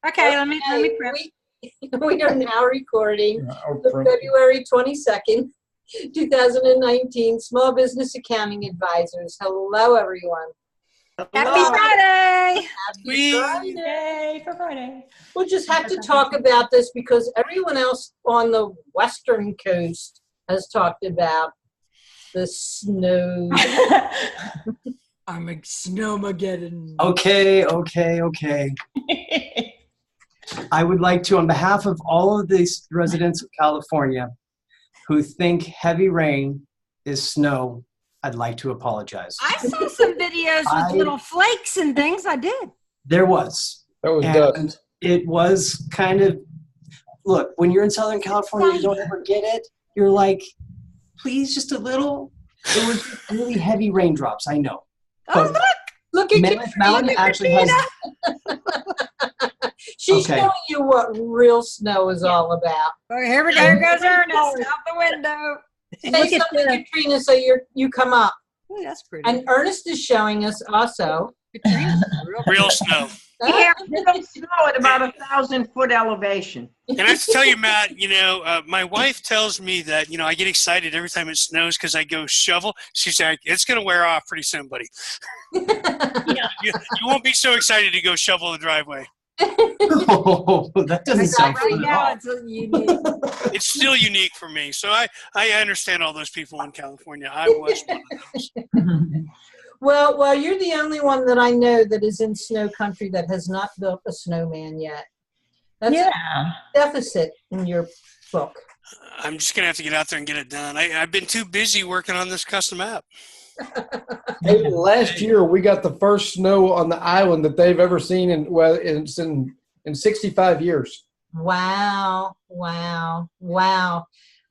Okay, let me prep. We are now recording the February 22nd, 2019 Small Business Accounting Advisors. Hello, everyone. Happy Friday! Happy Friday! Yay for Friday. We'll just have to talk about this because everyone else on the Western Coast has talked about the snow. I'm a snowmageddon. Okay. I would like to, on behalf of all of these residents of California who think heavy rain is snow, I'd like to apologize. I saw some videos with little flakes and things. I did. There was. That was and dust. It was kind of, look, when you're in Southern California, you don't ever get it. You're like, please, just a little. It was really heavy raindrops, I know. Oh, Look at Mammoth Mountain actually has. She's showing you what real snow is all about. Okay, here we go. Here goes Ernest out the window. Say something, Katrina, so you come up. Ooh, that's pretty. And Ernest is showing us also. Real snow. Yeah, real snow at about 1,000-foot elevation. And I have to tell you, Matt, my wife tells me that, I get excited every time it snows because I go shovel. She's like, it's going to wear off pretty soon, buddy. You won't be so excited to go shovel the driveway. Oh, that doesn't sound right fun at now. all. It's unique. It's still unique for me. So I understand all those people in California. I was one of those. Well, you're the only one that I know that is in snow country that has not built a snowman yet. That's a deficit in your book. I'm just going to have to get out there and get it done. I've been too busy working on this custom app. Hey, last year we got the first snow on the island that they've ever seen in 65 years. Wow.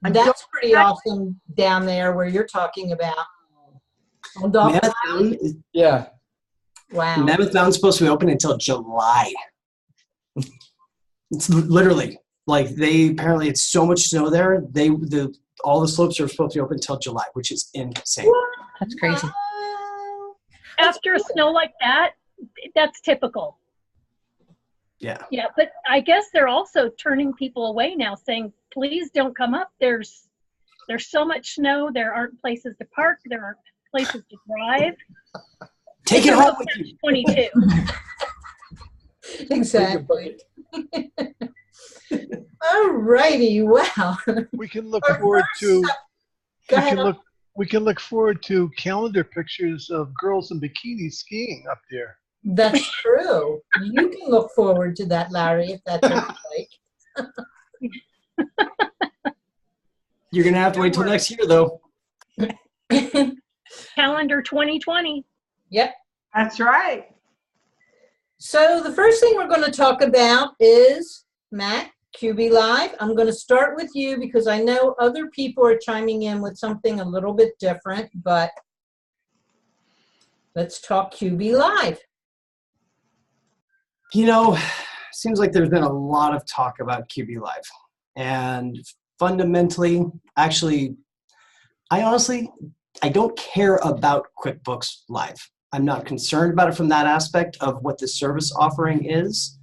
And that's pretty awesome down there where you're talking about. Mammoth Mountain, Yeah. Wow. Mammoth Mountain's supposed to be open until July. It's literally like apparently it's so much snow there. All the slopes are supposed to be open until July, which is insane. That's crazy. After a snow like that, that's typical. Yeah. Yeah, but I guess they're also turning people away now, saying, please don't come up. There's so much snow. There aren't places to park. There aren't places to drive. Take it home with you. 22. Exactly. All righty. Well, we can look forward to. Go ahead. We can look forward to calendar pictures of girls in bikinis skiing up there. That's true. You can look forward to that, Larry, if that's what you like. You're going to have to wait till next year, though. Calendar 2020. Yep. That's right. So the first thing we're going to talk about is, Matt, QB Live. I'm going to start with you because I know other people are chiming in with something a little bit different, but let's talk QB Live. Seems like there's been a lot of talk about QB Live. And fundamentally, actually, I don't care about QuickBooks Live. I'm not concerned about it from that aspect of what the service offering is.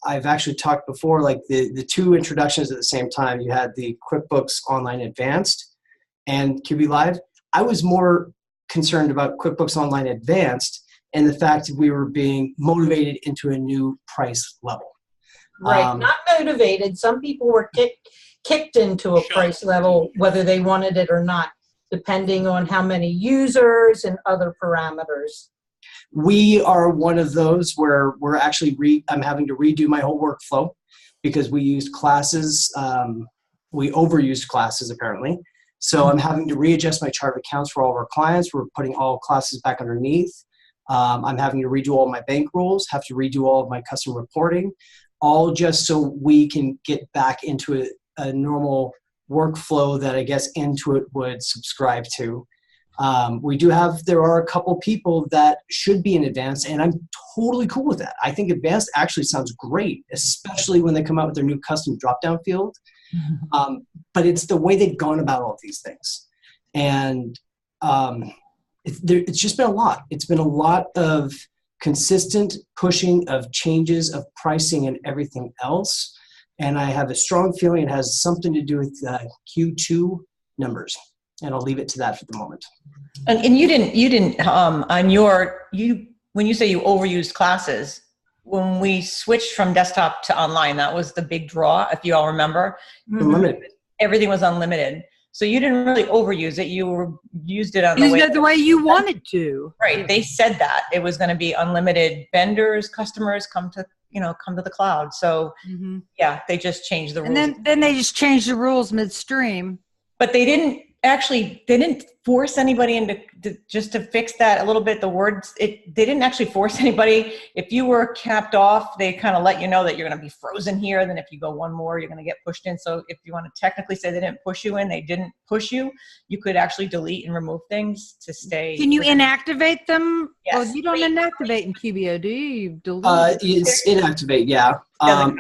I've actually talked before, like the two introductions at the same time. You had the QuickBooks Online Advanced and QB Live. I was more concerned about QuickBooks Online Advanced and the fact that we were being motivated into a new price level. Right, not motivated. Some people were kicked into a price level, whether they wanted it or not, depending on how many users and other parameters. We are one of those where we're actually I'm having to redo my whole workflow because we used classes. We overused classes apparently. So I'm having to readjust my chart of accounts for all of our clients. We're putting all classes back underneath. I'm having to redo all my bank rules, have to redo all of my custom reporting, all just so we can get back into a normal workflow that I guess Intuit would subscribe to. There are a couple people that should be in advanced, and I'm totally cool with that. I think advanced actually sounds great, especially when they come out with their new custom drop-down field. But it's the way they've gone about all of these things. And it's just been a lot. It's been a lot of consistent pushing of changes of pricing and everything else. And I have a strong feeling it has something to do with Q2 numbers. And I'll leave it to that for the moment. And you didn't when you say you overused classes, when we switched from desktop to online, that was the big draw, if you all remember. Unlimited. Everything was unlimited. So you didn't really overuse it. You used it on Used it the way you wanted to. Right. They said that it was going to be unlimited. Vendors, customers come to the cloud. So yeah, they just changed the rules. And then they just changed the rules midstream. But they didn't force anybody just to fix that a little bit. They didn't actually force anybody. If you were capped off, they kind of let you know that you're going to be frozen here. Then if you go one more, you're going to get pushed in. So if you want to technically say they didn't push you in, they didn't push you, you could actually delete and remove things to stay. Can you inactivate them? Yes. Well, you don't inactivate in QBO, do you? You delete. It's inactivate, yeah.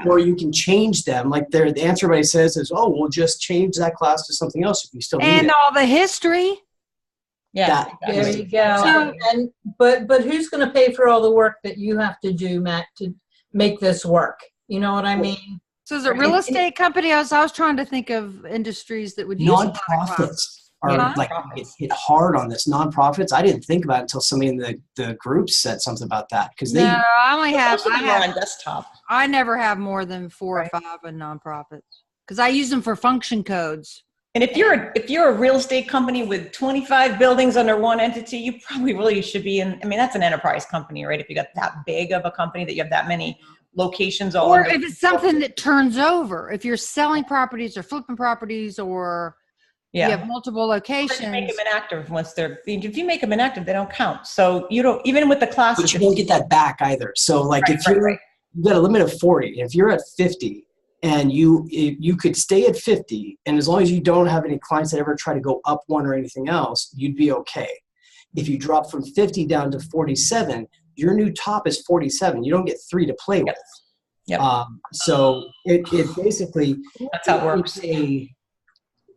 Or you can change them. Like the answer everybody says is, oh, we'll just change that class to something else if you still need And it. all the history. Yeah. There you go. But who's going to pay for all the work that you have to do, Matt, to make this work? You know what I mean? So is it real estate company? I was trying to think of industries that would use Nonprofits are like get hit hard on this. Nonprofits, I didn't think about it until somebody in the group said something about that because they. No, I only have. Most of them are on desktop. I never have more than 4 or 5 in nonprofits because I use them for function codes. And if you're a real estate company with 25 buildings under one entity, you probably really should be in. I mean, that's an enterprise company, right? If you got that big of a company that you have that many locations all. Or if it's something that turns over, if you're selling properties or flipping properties or you have multiple locations. You make them inactive once if you make them inactive, they don't count. So you don't, even with the class. But you don't get that back either. So like if you've got a limit of 40, if you're at 50 and you could stay at 50, and as long as you don't have any clients that ever try to go up one or anything else, you'd be okay. If you drop from 50 down to 47, your new top is 47. You don't get 3 to play with. Yep. So it basically, that's how it works.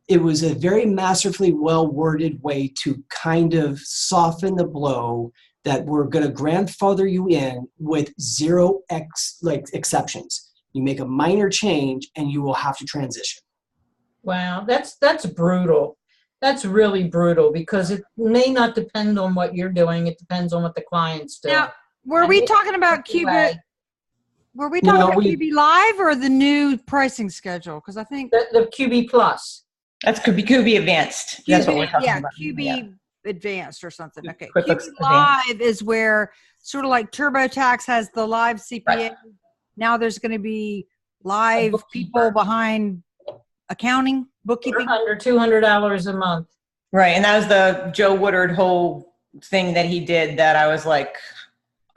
It was a very masterfully well-worded way to kind of soften the blow that we're going to grandfather you in with 0 exceptions. You make a minor change and you will have to transition. Wow, that's brutal. That's really brutal because it may not depend on what you're doing. It depends on what the client's doing. Now, were we talking about QB? Were we talking about QB Live or the new pricing schedule? Because I think the QB Plus. That's QB Advanced. That's what we're talking about. QB Advanced or something. Okay. QuickBooks QB Live is where sort of like TurboTax has the live CPA. Right. Now there's going to be live people behind accounting, bookkeeping. Under $200 a month. Right. And that was the Joe Woodard whole thing that he did that I was like,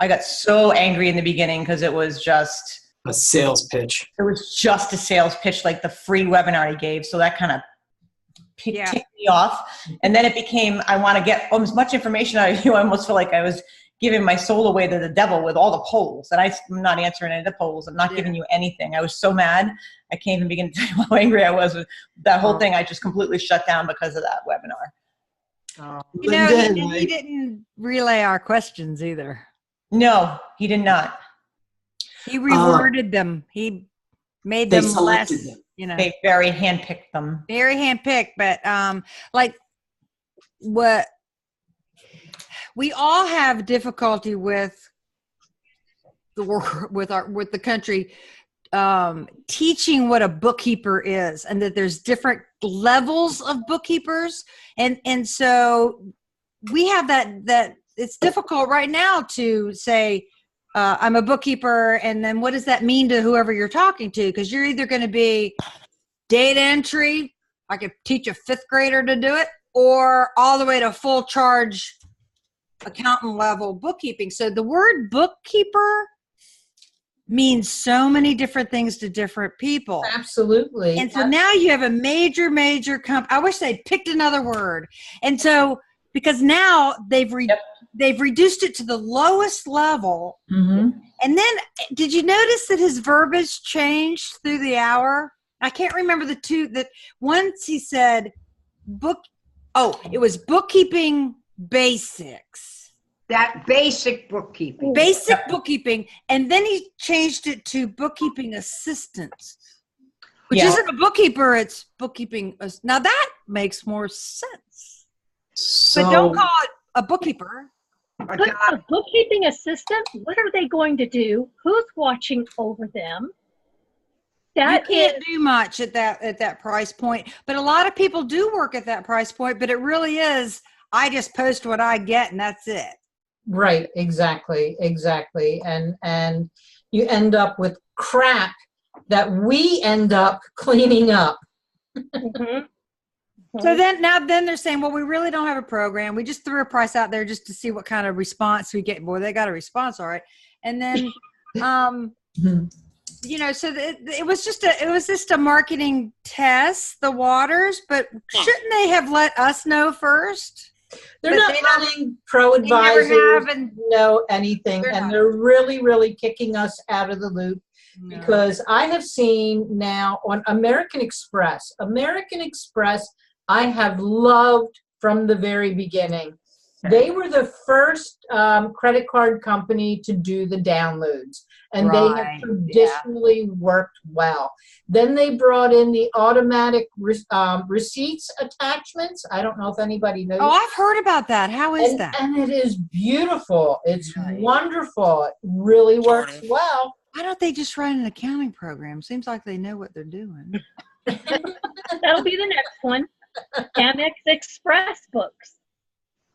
I got so angry in the beginning because it was just a sales pitch. It was just a sales pitch, like the free webinar he gave. So that kind of ticked me off. And then it became, I want to get as much information out of you. I almost feel like I was giving my soul away to the devil with all the polls. And I'm not answering any of the polls. I'm not giving you anything. I was so mad. I can't even begin to tell you how angry I was with that whole thing. I just completely shut down because of that webinar. You know, he didn't relay our questions either. No, he did not. He reworded them. He made them less, you know. They very handpicked them. Very handpicked, but like what we all have difficulty with the country teaching what a bookkeeper is, and that there's different levels of bookkeepers, and so we have that it's difficult right now to say I'm a bookkeeper, and then what does that mean to whoever you're talking to? Because you're either going to be data entry, I could teach a 5th grader to do it, or all the way to full charge accountant level bookkeeping. So the word bookkeeper means so many different things to different people. Absolutely. And so now you have a major company. I wish they'd picked another word. And so because now they've reduced it to the lowest level. Mm-hmm. And then did you notice that his verbiage changed through the hour? I can't remember the two. That once he said it was bookkeeping basics. That basic bookkeeping. Basic bookkeeping, and then he changed it to bookkeeping assistants, which isn't a bookkeeper, it's bookkeeping. Now that makes more sense. So, But don't call it a bookkeeper. But a bookkeeping assistant, what are they going to do? Who's watching over them? You can't do much at that price point. But a lot of people do work at that price point, but it really is, I just post what I get and that's it. Right, exactly. And you end up with crap that we end up cleaning up. Mm-hmm. So then they're saying, well, we really don't have a program. We just threw a price out there just to see what kind of response we get. Boy, they got a response, all right. And then, so it was just a marketing test, the waters. But shouldn't they have let us know first? They're not letting pro advisors know anything, and they're really, really kicking us out of the loop. No. Because I have seen now on American Express, I have loved from the very beginning. They were the first credit card company to do the downloads, and they have traditionally worked well. Then they brought in the automatic receipts attachments. I don't know if anybody knows. Oh, I've heard about that. How is that? And it is beautiful. It's wonderful. It really works well. Why don't they just write an accounting program? Seems like they know what they're doing. That'll be the next one. Amex Express Books.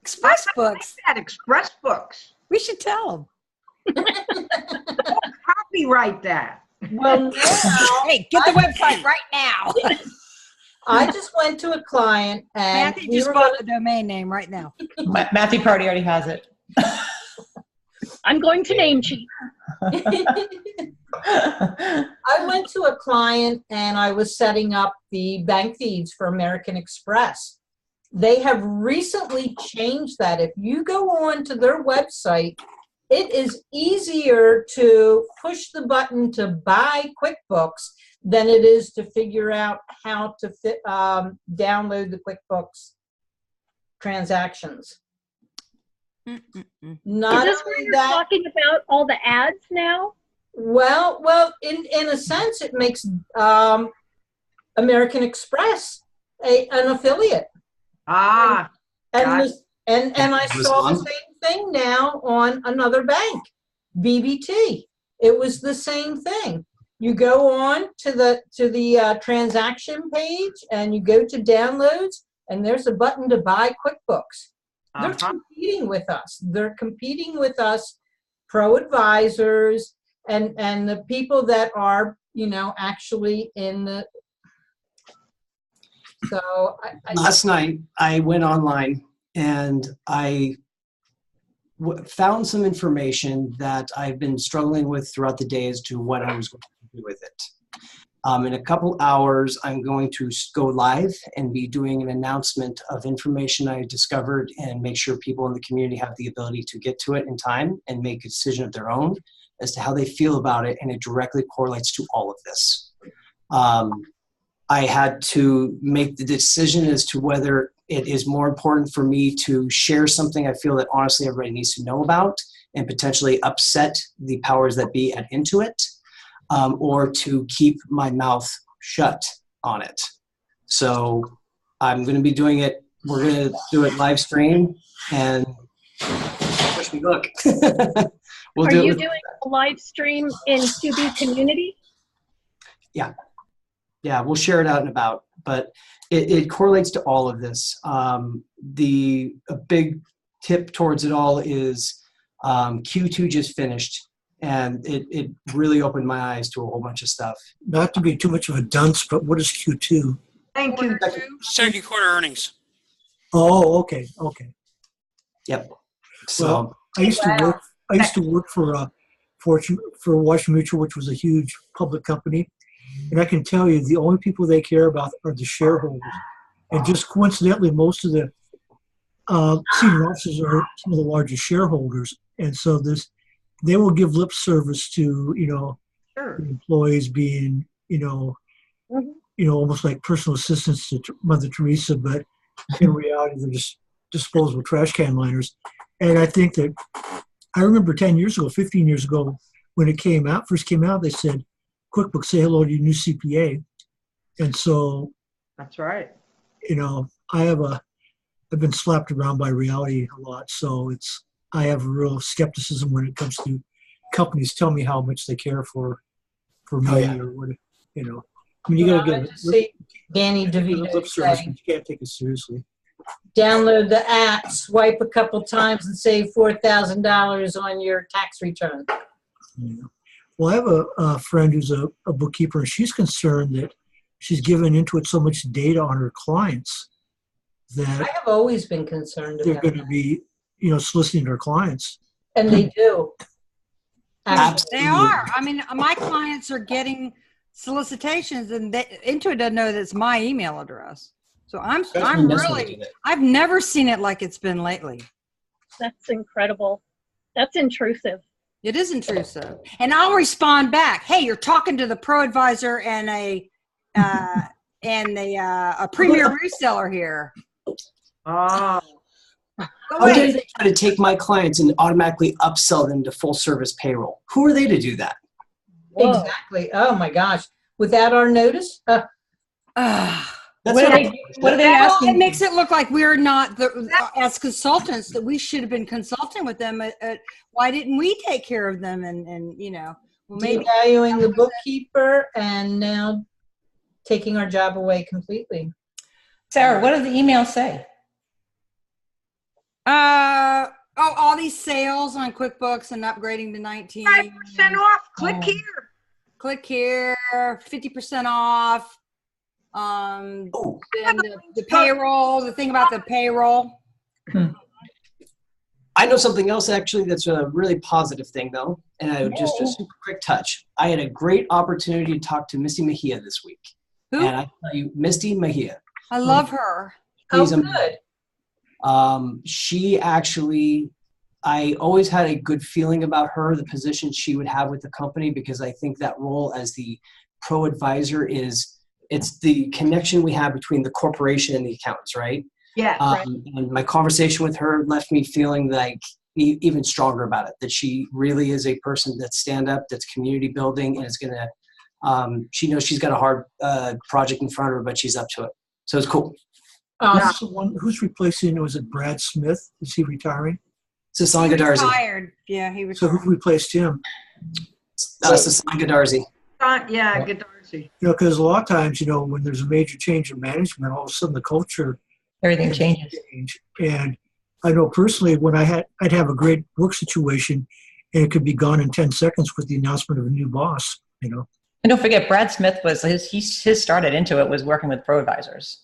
Express Books. Like that, Express Books. We should tell them. Copyright that. Well, hey, get the website right now. I just went to a client and Matthew just bought the domain name right now. Matthew Party already has it. I'm going to name cheat. I went to a client and I was setting up the bank feeds for American Express. They have recently changed that. If you go on to their website, it is easier to push the button to buy QuickBooks than it is to figure out how to download the QuickBooks transactions. Not is this where you're talking about all the ads now? Well, in a sense, it makes American Express an affiliate. And I saw the same thing now on another bank, BBT. It was the same thing. You go on to the transaction page and you go to downloads, and there's a button to buy QuickBooks. They're competing with us. They're competing with us, pro advisors, and the people that are, actually in the. So last night I went online and I found some information that I've been struggling with throughout the day as to what I was going to do with it. In a couple hours, I'm going to go live and be doing an announcement of information I discovered and make sure people in the community have the ability to get to it in time and make a decision of their own as to how they feel about it, and it directly correlates to all of this. I had to make the decision as to whether it is more important for me to share something I feel that honestly everybody needs to know about and potentially upset the powers that be at Intuit, or to keep my mouth shut on it. So I'm going to be doing it. We're going to do it live stream, and wish me luck. Are you doing a live stream in 2B community? Yeah. Yeah, we'll share it out and about, but it correlates to all of this. A big tip towards it all is Q2 just finished, and it really opened my eyes to a whole bunch of stuff. Not to be too much of a dunce, but what is Q2? Thank you. Second quarter earnings. Oh, okay. Yep. So well, I used to work for Washington Mutual, which was a huge public company. And I can tell you, the only people they care about are the shareholders. And just coincidentally, most of the senior officers are some of the largest shareholders. And so they will give lip service to, sure, employees being, almost like personal assistants to Mother Teresa, but in reality, they're just disposable trash can liners. And I think that I remember 10 years ago, 15 years ago, when it first came out, they said, QuickBooks, say hello to your new CPA. And so, That's right. you know, I've been slapped around by reality a lot. So I have real skepticism when it comes to companies tell me how much they care for me or what, you know. I mean, you got to get just see Danny DeVito lip service, say, but you can't take it seriously. download the app, swipe a couple times, and save $4,000 on your tax return. Yeah. Well, I have a friend who's a bookkeeper, and she's concerned that she's given into it so much data on her clients I that have always been concerned they're about going to that. be, you know, soliciting her clients. And they do. Absolutely. They are. I mean, my clients are getting solicitations, and Intuit doesn't know that it's my email address. So I'm really, I've never seen it like it's been lately. That's incredible. That's intrusive. It is intrusive. And I'll respond back. Hey, you're talking to the pro advisor and a premier reseller here. Oh. How dare they try to take my clients and automatically upsell them to full service payroll? Who are they to do that? Whoa. Exactly. Oh my gosh. Without our notice? That's What are they asking? It makes it look like we're not, as consultants, that we should have been consulting with them. Why didn't we take care of them? And you know, well, maybe devaluing the bookkeeper and now taking our job away completely. Sarah, what does the email say? all these sales on QuickBooks and upgrading to 19. 5% off. Click here. Click here. 50% off. And the payroll. The thing about the payroll. I know something else actually that's a really positive thing though, and I would just a super quick touch. I had a great opportunity to talk to Misty Mejia this week. Who? And I tell you, Misty Mejia. I love her. Oh, good. She actually, I always had a good feeling about her, the position she would have with the company, because I think that role as the pro advisor it's the connection we have between the corporation and the accountants, right? Yeah. Right. And my conversation with her left me feeling like even stronger about it, that she really is a person that's stand up, that's community building, and is going to, she knows she's got a hard project in front of her, but she's up to it. So it's cool. Who's the one who's replacing? Was it Brad Smith? Is he retiring? Sasan Gadarzi. Retired. Yeah, he was. So who replaced him? Sasan Gadarzi. Yeah, Gadarzi. You know, because a lot of times, you know, when there's a major change in management, all of a sudden the culture, everything changes. And I know personally, when I'd have a great work situation, and it could be gone in 10 seconds with the announcement of a new boss. You know. And don't forget, Brad Smith was his started into it was working with pro advisors.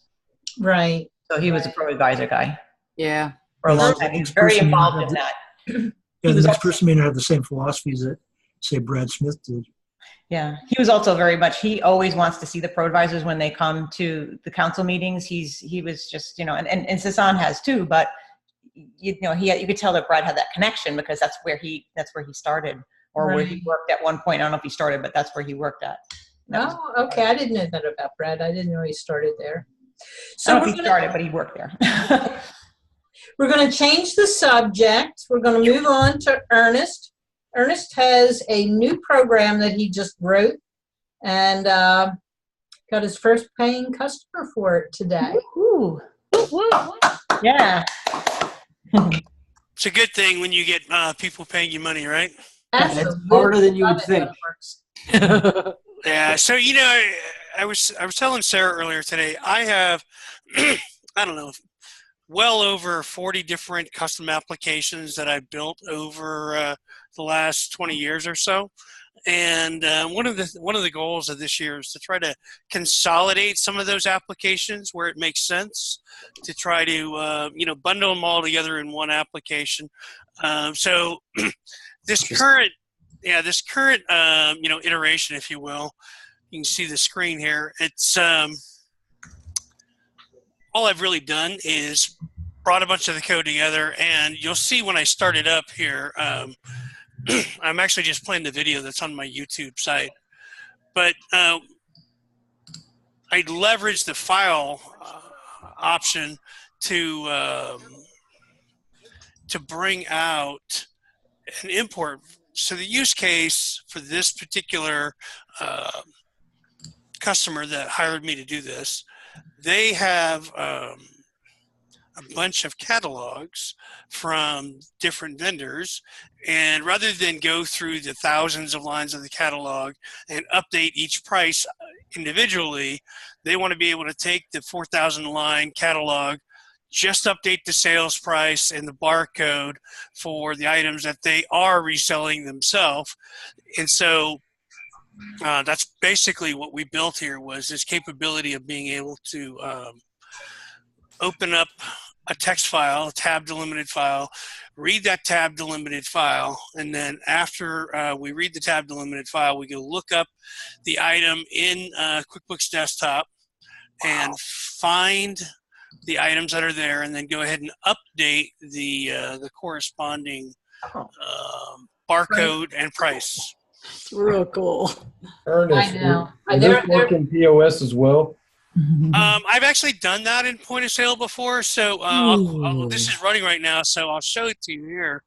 Right. So he was a pro advisor guy. Yeah. For a long time. He's very involved in that. Yeah, the next person may not have the same philosophies that, say, Brad Smith did. Yeah. He was also very much, he always wants to see the pro advisors when they come to the council meetings. He was just, you know, and Sasan has too, but you know, you could tell that Brad had that connection because that's where he started, or where he worked at one point. I don't know if he started, but that's where he worked at. Oh, okay. I didn't know that about Brad. I didn't know he started there. So I don't know if he started, but he worked there. We're going to change the subject. We're going to move on to Ernest. Ernest has a new program that he just wrote and got his first paying customer for it today. Ooh. Yeah. It's a good thing when you get people paying you money, right? It's harder than you would think. Yeah. So, you know, I was telling Sarah earlier today, I have, I don't know, well over 40 different custom applications that I've built over the last 20 years or so. And one of the goals of this year is to try to consolidate some of those applications where it makes sense, to try to bundle them all together in one application. So this current iteration, if you will, you can see the screen here. It's all I've really done is brought a bunch of the code together, and you'll see when I start it up here. I'm actually just playing the video that's on my YouTube site, but I leveraged the file option to to bring out an import. So the use case for this particular customer that hired me to do this, they have a bunch of catalogs from different vendors, and rather than go through the thousands of lines of the catalog and update each price individually, they want to be able to take the 4,000 line catalog, just update the sales price and the barcode for the items that they are reselling themselves. And so that's basically what we built here, was this capability of being able to open up a text file, a tab delimited file, read that tab delimited file, and then after we read the tab delimited file, we can look up the item in QuickBooks Desktop and find the items that are there, and then go ahead and update the corresponding barcode and price. Real cool. Ernest, I know. does this work in POS as well? I've actually done that in point of sale before, so this is running right now, so I'll show it to you here.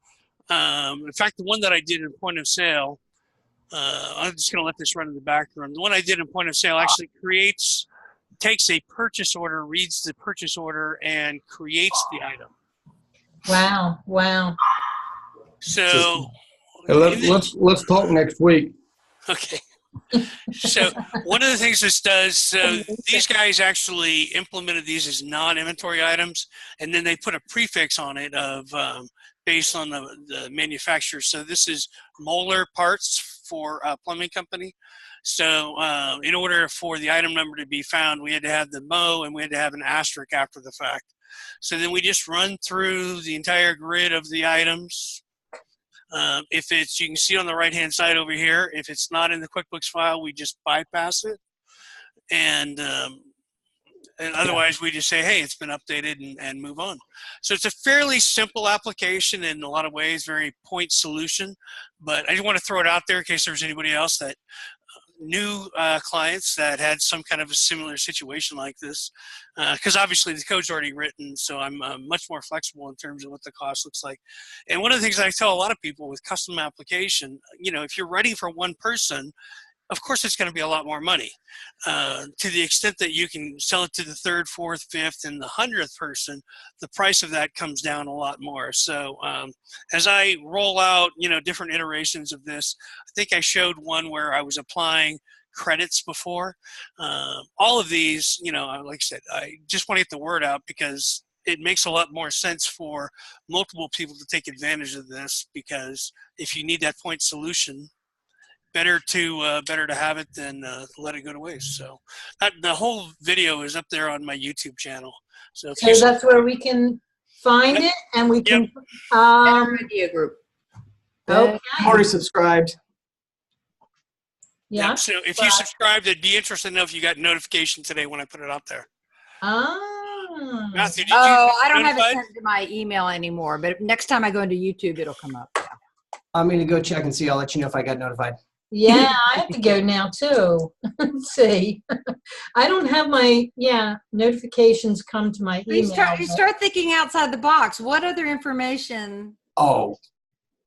In fact, the one that I did in point of sale, I'm just going to let this run in the background. The one I did in point of sale actually takes a purchase order, reads the purchase order, and creates the item. Wow. Wow. So let's talk next week. Okay. So one of the things this does, so these guys actually implemented these as non-inventory items, and then they put a prefix on it of based on the manufacturer. So this is Moeller parts for a plumbing company. So in order for the item number to be found, we had to have the Mo and we had to have an asterisk after the fact. So then we just run through the entire grid of the items. If it's, you can see on the right-hand side over here, if it's not in the QuickBooks file, we just bypass it. And otherwise, we just say, hey, it's been updated, and move on. So it's a fairly simple application in a lot of ways, very point solution. But I just want to throw it out there in case there's anybody else that new clients that had some kind of a similar situation like this, because obviously the code's already written, so I'm much more flexible in terms of what the cost looks like. And one of the things I tell a lot of people with custom application, if you're writing for one person, of course it's going to be a lot more money. To the extent that you can sell it to the third, fourth, fifth, and the 100th person, the price of that comes down a lot more. So as I roll out, different iterations of this, I think I showed one where I was applying credits before. All of these, like I said, I just want to get the word out because it makes a lot more sense for multiple people to take advantage of this, because if you need that point solution, better to have it than let it go to waste. So the whole video is up there on my YouTube channel. So that's where we can find it, and we can media group. Okay. Already subscribed. Yeah. So if you subscribed, it'd be interesting to know if you got notification today when I put it out there. Matthew, did you I don't have it notified? sent to my email anymore, but next time I go into YouTube, it'll come up. Yeah. I'm going to go check and see. I'll let you know if I got notified. Yeah, I have to go now too. Let's see. I don't have my notifications come to my email. You start thinking outside the box. What other information? Oh,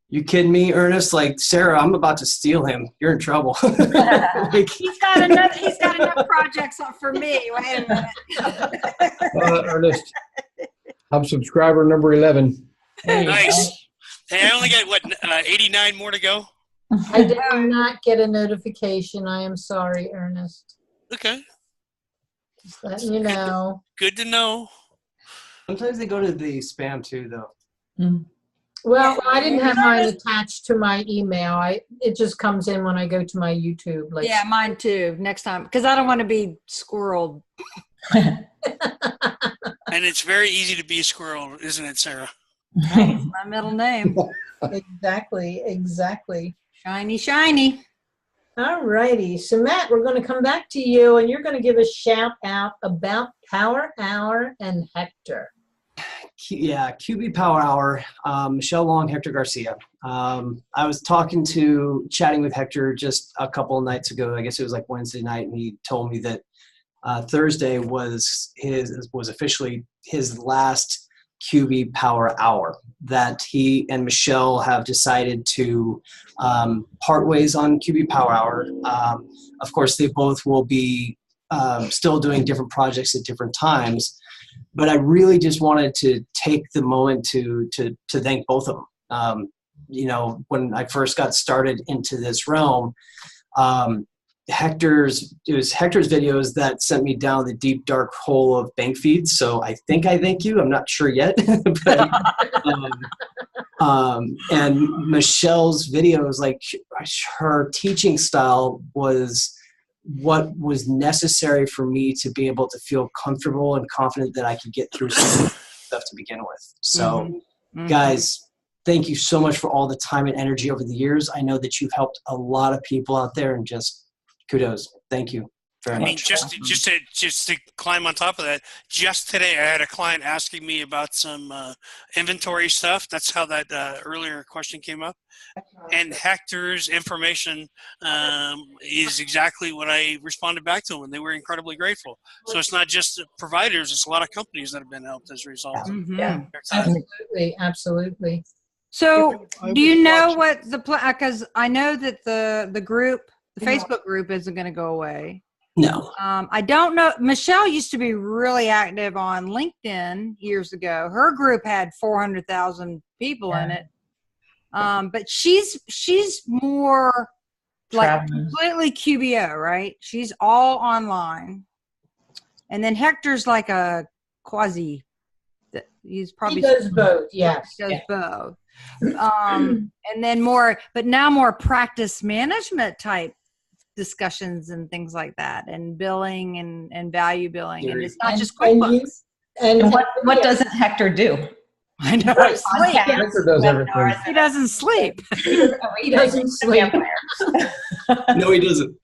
you kidding me, Ernest? Like, Sarah, I'm about to steal him. You're in trouble. He's got enough projects up for me. Wait a minute. Ernest, I'm subscriber number 11. Nice. Hey, I only got 89 more to go. I did not get a notification. I am sorry, Ernest. Okay. Just letting you know. Good to know. Sometimes they go to the spam too, though. Well, I didn't have mine attached to my email. It just comes in when I go to my YouTube. Yeah, mine too. Next time, because I don't want to be squirreled. And it's very easy to be a squirrel, isn't it, Sarah? That's my middle name. Exactly. Shiny, shiny. All righty. So, Matt, we're going to come back to you, and you're going to give a shout out about Powerhour and Hector. Yeah, QB Powerhour, Michelle Long, Hector Garcia. I was chatting with Hector just a couple of nights ago. I guess it was like Wednesday night, and he told me that Thursday was officially his last QB Power Hour, that he and Michelle have decided to part ways on QB Power Hour. Of course, they both will be still doing different projects at different times, but I really just wanted to take the moment to thank both of them. When I first got started into this realm, Hector's videos that sent me down the deep dark hole of bank feeds. So I think I thank you. I'm not sure yet. But, and Michelle's videos, like her teaching style was what was necessary for me to be able to feel comfortable and confident that I could get through some stuff to begin with. So guys, thank you so much for all the time and energy over the years. I know that you've helped a lot of people out there, and just kudos. Thank you very much. Just to climb on top of that, just today I had a client asking me about some inventory stuff. That's how that earlier question came up. And Hector's information is exactly what I responded back to them, and they were incredibly grateful. So it's not just the providers, it's a lot of companies that have been helped as a result. Yeah, absolutely. So do you know what the plan, because I know that the group, the Facebook group isn't going to go away. No. I don't know. Michelle used to be really active on LinkedIn years ago. Her group had 400,000 people in it. But she's more like completely QBO, right? She's all online. And then Hector's like a quasi. He's probably he does both. Yes, he does both. And then more practice management type discussions and things like that, and billing and value billing, and it's not just QuickBooks. And what doesn't Hector do? I know. Hector does everything. He doesn't sleep. He doesn't sleep. No, he doesn't.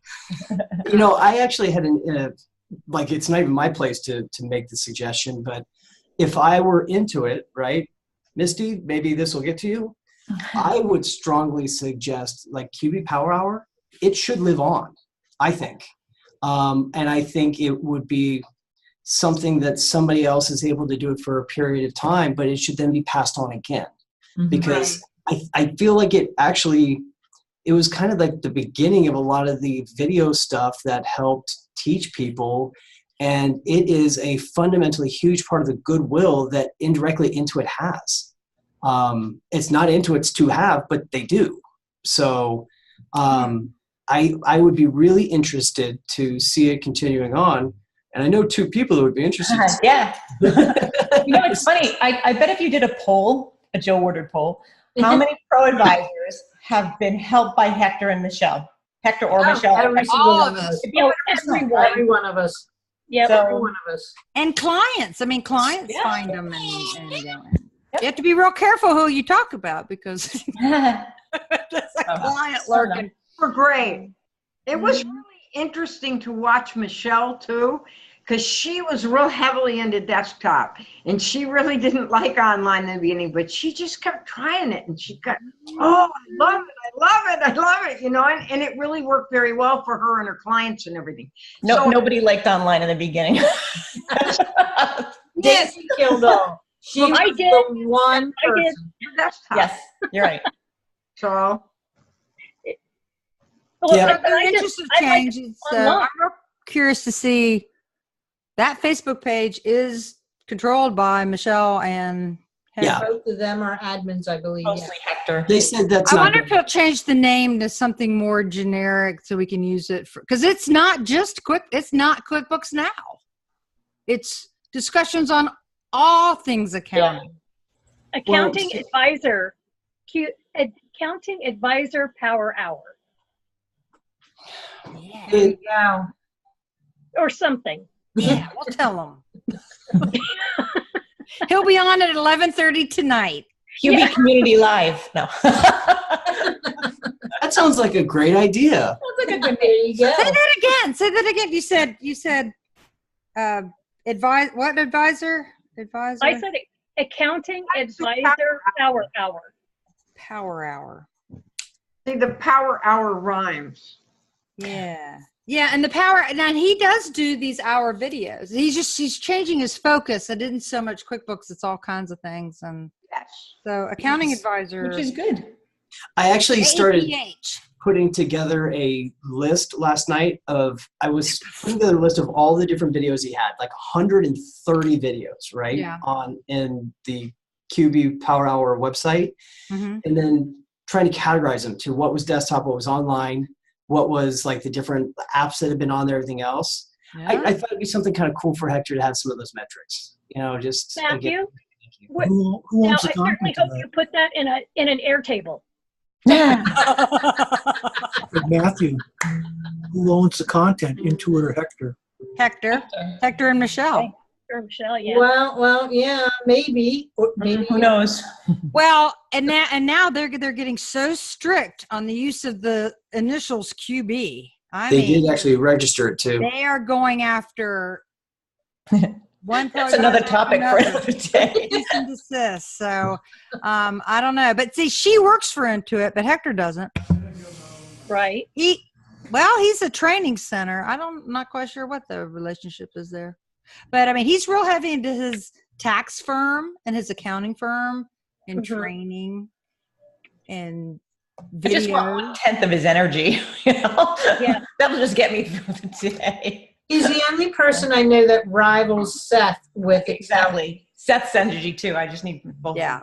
I actually had it's not even my place to make the suggestion, but if I were into it, right, Misty, maybe this will get to you. I would strongly suggest like QB Power Hour. It should live on, I think. And I think it would be something that somebody else is able to do it for a period of time, but it should then be passed on again. Because I feel like it was kind of like the beginning of a lot of the video stuff that helped teach people. And it is a fundamentally huge part of the goodwill that indirectly Intuit has. It's not Intuit's to have, but they do. So I would be really interested to see it continuing on. And I know two people that would be interested. Yeah. It's funny. I bet if you did a poll, a Joe Woodard poll, how many pro advisors have been helped by Hector and Michelle? Hector or Michelle? All of us. Every one of us. Yeah, every one of us. And clients. I mean, clients find them. And you have to be real careful who you talk about, because there's a client lurking. We're great. It was really interesting to watch Michelle too, because she was real heavily into desktop, and she really didn't like online in the beginning, but she just kept trying it, and she kept, I love it, and it really worked very well for her and her clients and everything. Nobody liked online in the beginning. Daisy killed all. She was the one person. Desktop. Yes, you're right. So. Yeah, the interest of change. I'm real curious to see that Facebook page is controlled by Michelle and Hector. Yeah, both of them are admins, I believe. Mostly Hector. They said that's. I wonder if he'll change the name to something more generic so we can use it because it's not just It's not QuickBooks Now. It's discussions on all things accounting. Yeah. Accounting Advisor Power Hour. Yeah. There you go. Or something. Yeah, we'll tell him. He'll be on at 11:30 tonight. QB Community Live. No. That sounds like a great idea. There you go. Say that again. You said advise what advisor? Advisor? I said Accounting Advisor Power Hour. Power Hour. See, the Power Hour rhymes. Yeah. Yeah, and the power, now he does do these hour videos. He's changing his focus. It isn't so much QuickBooks, it's all kinds of things. And so accounting advisor. Which is good. I actually started APH. putting together a list last night I was putting together a list of all the different videos he had, like 130 videos, right? Yeah. In the QB Powerhour website. Mm-hmm. And then trying to categorize them to what was desktop, what was online, what was like the different apps that had been on there, everything else. Yeah. I thought it'd be something kind of cool for Hector to have some of those metrics, just Matthew? again, Who Now, owns I the certainly content hope of you put that in an Airtable. that? Matthew, who owns the content, Intuit or Hector? Hector and Michelle. Or Michelle, yeah. Well, yeah, maybe. Or maybe. Who knows? Well, and now they're getting so strict on the use of the initials QB. They did actually register it too. They are going after one. That's another topic for another day. Cease and desist. So I don't know, but see, she works for Intuit, but Hector doesn't. Right. He's a training center. I'm not quite sure what the relationship is there, but I mean, he's real heavy into his tax firm and his accounting firm and training and video. I just want 1/10 of his energy. Yeah. That'll just get me through the day. He's the only person I know that rivals Seth with Exactly. Seth's energy too. I just need both. Yeah.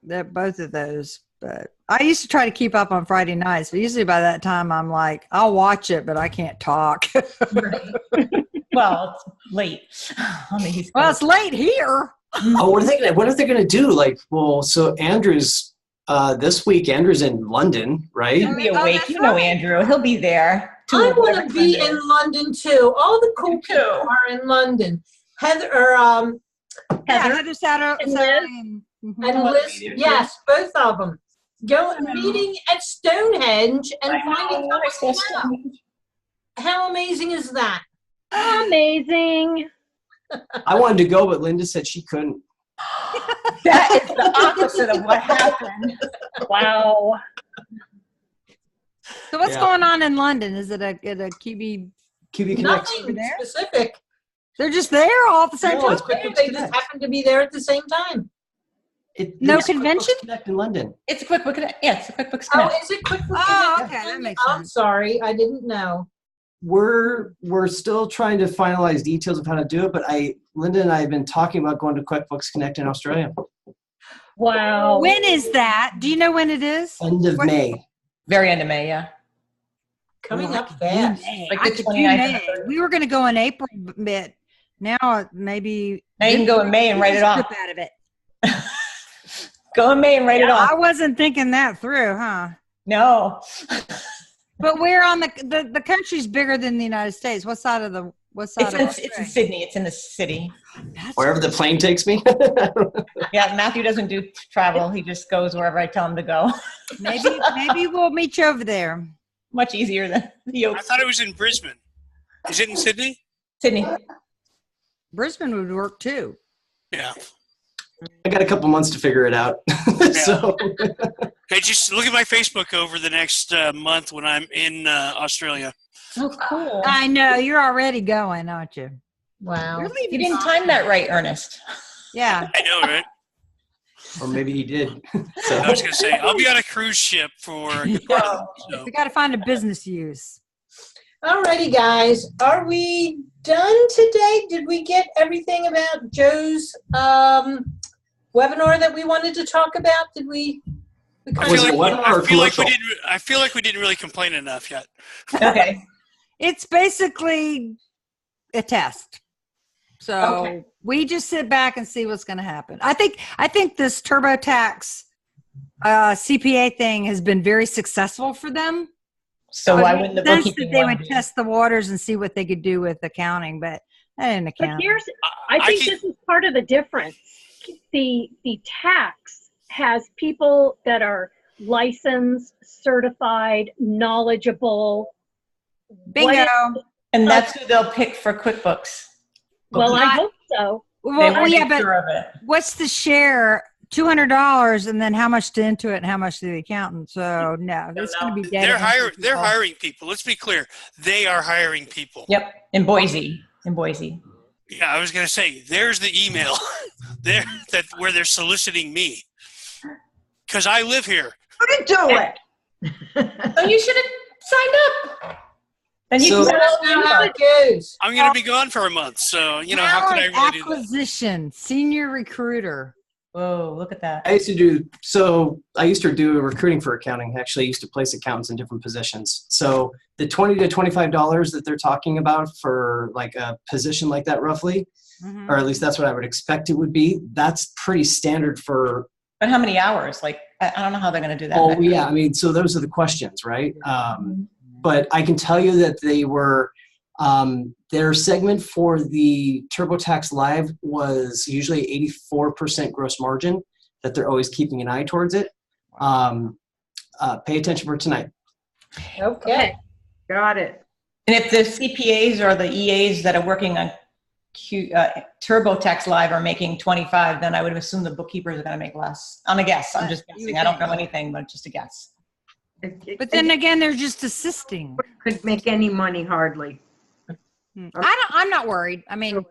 They're both of those. But I used to try to keep up on Friday nights, but usually by that time I'm like, I'll watch it, but I can't talk. Well, it's late. Well, it's late here. Oh, what are they going to do? So Andrew's this week. Andrew's in London, right? He'll be awake. Andrew. He'll be there. I want to be in London too. All the cool people are in London. Heather Satter and Liz. and Liz, yes, both of them. Meeting at Stonehenge and finding something out. How amazing is that? Amazing. I wanted to go, but Lynda said she couldn't. That is the opposite of what happened. Wow. So what's going on in London? Is it a QB Connect? Nothing specific. They're just there all at the same time. They just happen to be there at the same time. No convention? Connect in London. It's a QuickBooks Connect. Yeah, it's a QuickBooks Oh, Connect. is it QuickBooks Oh, Connect? okay, that makes I'm sense. sorry, I didn't know. We're still trying to finalize details of how to do it, but Lynda and I have been talking about going to QuickBooks Connect in Australia. Wow. When is that? Do you know when it is? End of May. Very end of May, yeah. Coming up fast. Like I the could do 29th. May. We were going to go in April, but now maybe. Now you can go in May and write it off. Out of it. Go in May and write it off. I wasn't thinking that through, huh? No. But we're on the country's bigger than the United States. What side of the It's in Sydney. It's in the city. Wherever the plane takes me. Yeah, Matthew doesn't do travel. He just goes wherever I tell him to go. Maybe we'll meet you over there. Much easier than the I thought it was in Brisbane. Is it in Sydney? Sydney. Brisbane would work too. Yeah. I got a couple months to figure it out. So. Hey, just look at my Facebook over the next month when I'm in Australia. Oh, cool. I know you're already going, aren't you? Wow. You didn't time that right, Ernest. Yeah. I know, right? Or maybe he did. So. I was going to say, I'll be on a cruise ship for a good part of it. So. We got to find a business use. Alrighty, guys. Are we done today? Did we get everything about Joe's webinar that we wanted to talk about? Did we? I feel like we didn't really complain enough yet. Okay. It's basically a test. So we just sit back and see what's going to happen. I think this TurboTax CPA thing has been very successful for them. So why wouldn't the bookkeeping they would test the waters and see what they could do with accounting, but that ain't accounting. But I think this is part of the difference. The tax has people that are licensed, certified, knowledgeable. Bingo. And that's who they'll pick for QuickBooks. Well, I hope so. Well, yeah, but what's the share $200, and then how much to Intuit and how much to the accountant. So no, it's going to be dead. They're hiring people. Let's be clear. They are hiring people. Yep, in Boise. Yeah, I was going to say, there's the email there where they're soliciting me because I live here. You can do it. So you should have signed up. And you So- can How it goes. I'm going to be gone for a month, so how can I really do that? Acquisition, senior recruiter. Whoa, look at that. I used to do recruiting for accounting. Actually, I used to place accountants in different positions. So the $20 to $25 that they're talking about for like a position like that, roughly, or at least that's what I would expect it would be. That's pretty standard for. But how many hours? Like, I don't know how they're going to do that. Oh yeah, I mean, so those are the questions, right? But I can tell you that they were. Their segment for the TurboTax Live was usually 84% gross margin, that they're always keeping an eye towards it. Pay attention for tonight. Okay. Got it. And if the CPAs or the EAs that are working on TurboTax Live are making 25, then I would assume the bookkeepers are going to make less. On a guess. I'm just guessing. I don't know anything, but just a guess. But then again, they're just assisting. Could make any money hardly. I'm not worried. I mean,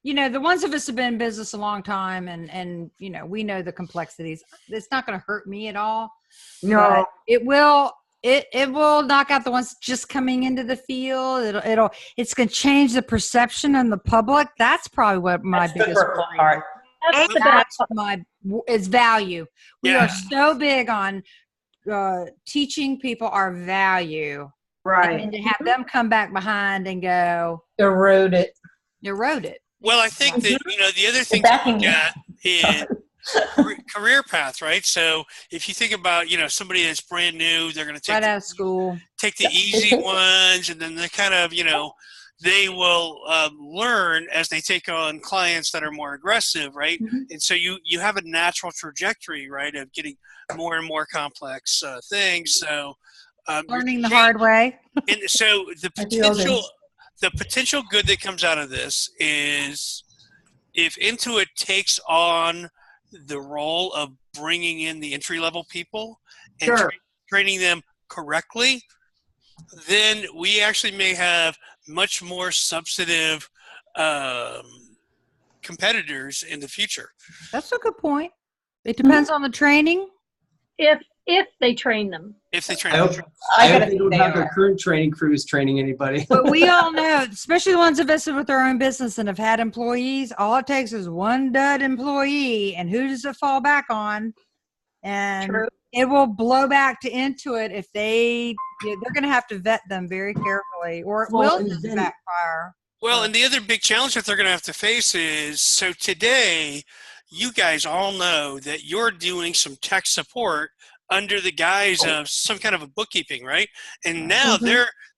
the ones of us have been in business a long time, and we know the complexities. It's not going to hurt me at all. No, it will. It will knock out the ones just coming into the field. It's going to change the perception in the public. That's probably what my biggest part. That's the best. Is value. We Yeah. are so big on teaching people our value. right. And to have them come back behind and go, Erode it. erode it. Well, I think that, the other thing backing to look at is career path, right? So if you think about, somebody that's brand new, they're going to Right out of school. take the easy ones, and then they kind of, they will learn as they take on clients that are more aggressive, right? And so you have a natural trajectory, right, of getting more and more complex things. So Learning the hard way. and so the potential good that comes out of this is if Intuit takes on the role of bringing in the entry-level people and training them correctly, then we actually may have much more substantive competitors in the future. That's a good point. It depends on the training. If they train them. If they train I hope, them. I hope they don't have their current training crews training anybody. But we all know, especially the ones invested with their own business and have had employees, all it takes is one dud employee, and who does it fall back on? And it will blow back to Intuit if they're going to have to vet them very carefully, or it will just backfire. Well, and the other big challenge that they're going to have to face is, so today, you guys all know that you're doing some tech support under the guise of some kind of a bookkeeping, right? And now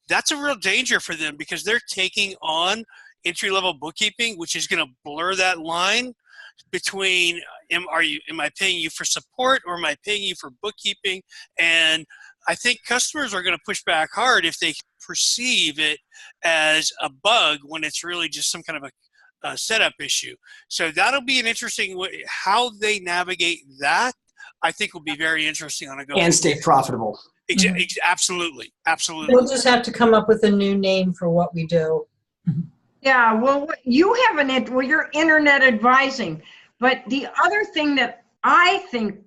that's a real danger for them because they're taking on entry-level bookkeeping, which is going to blur that line between am I paying you for support or am I paying you for bookkeeping? And I think customers are going to push back hard if they perceive it as a bug when it's really just some kind of a setup issue. So that'll be an interesting way. How they navigate that, I think, will be very interesting on a go. And stay profitable. Absolutely. We'll just have to come up with a new name for what we do. Yeah, well, you have you're internet advising. But the other thing that I think,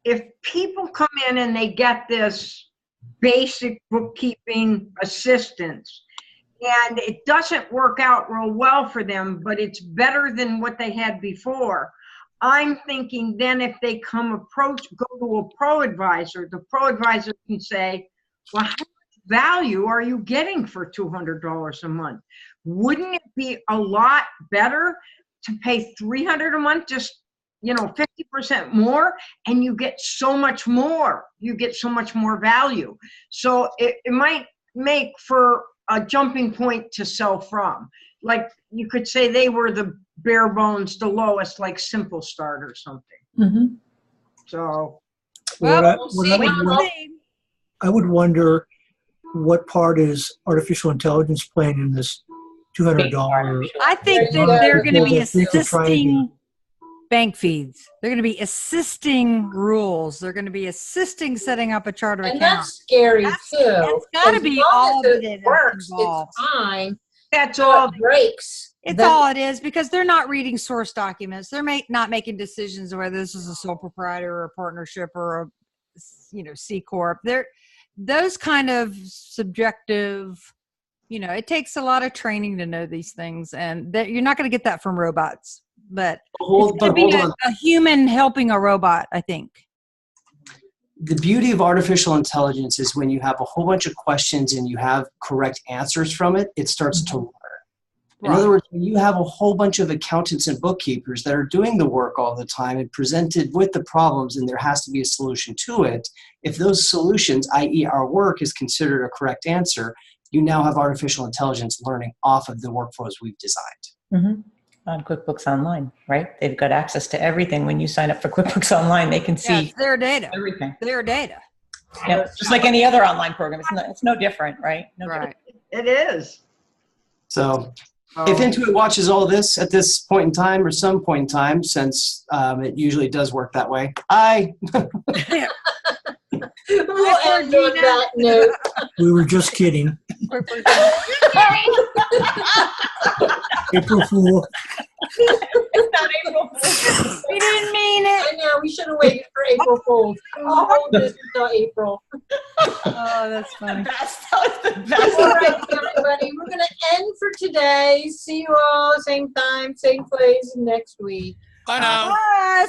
if people come in and they get this basic bookkeeping assistance, and it doesn't work out real well for them, but it's better than what they had before, I'm thinking then if they go to a pro advisor, the pro advisor can say, well, how much value are you getting for $200 a month? Wouldn't it be a lot better to pay $300 a month, just 50% more, and you get so much more. You get so much more value. So it might make for a jumping point to sell from. Like you could say they were the bare bones, the lowest, like Simple Start or something. So, I would wonder what part is artificial intelligence playing in this $200. I think that they're going to be assisting bank feeds. They're going to be assisting rules. They're going to be assisting setting up a chart of And account. that's scary too. That's got to As be long all as that it it works, involves. it's fine. That's All all. it breaks. It's then- all it is, because they're not reading source documents. They're not making decisions whether this is a sole proprietor or a partnership or a C corp. They're those kind of subjective. It takes a lot of training to know these things, and that you're not going to get that from robots. But it's going to be a human helping a robot, I think. The beauty of artificial intelligence is when you have a whole bunch of questions and you have correct answers from it, it starts to learn. In other words, when you have a whole bunch of accountants and bookkeepers that are doing the work all the time and presented with the problems, and there has to be a solution to it, if those solutions, i.e. our work, is considered a correct answer, you now have artificial intelligence learning off of the workflows we've designed. Mm-hmm. On QuickBooks Online, right? They've got access to everything. When you sign up for QuickBooks Online, they can see their data. Everything. Their data. Yeah, just like any other online program. It's no different, right? Right. It is. So if Intuit watches all this at this point in time or some point in time, since it usually does work that way, We'll end on that note. We were just kidding. April Fool. It's not April Fool's. We didn't mean it. I know, we should have waited for April Fools. I'll hold this until April. Oh, that's funny. That was the best. All right, everybody, we're going to end for today. See you all same time, same place next week. Bye now. Bye.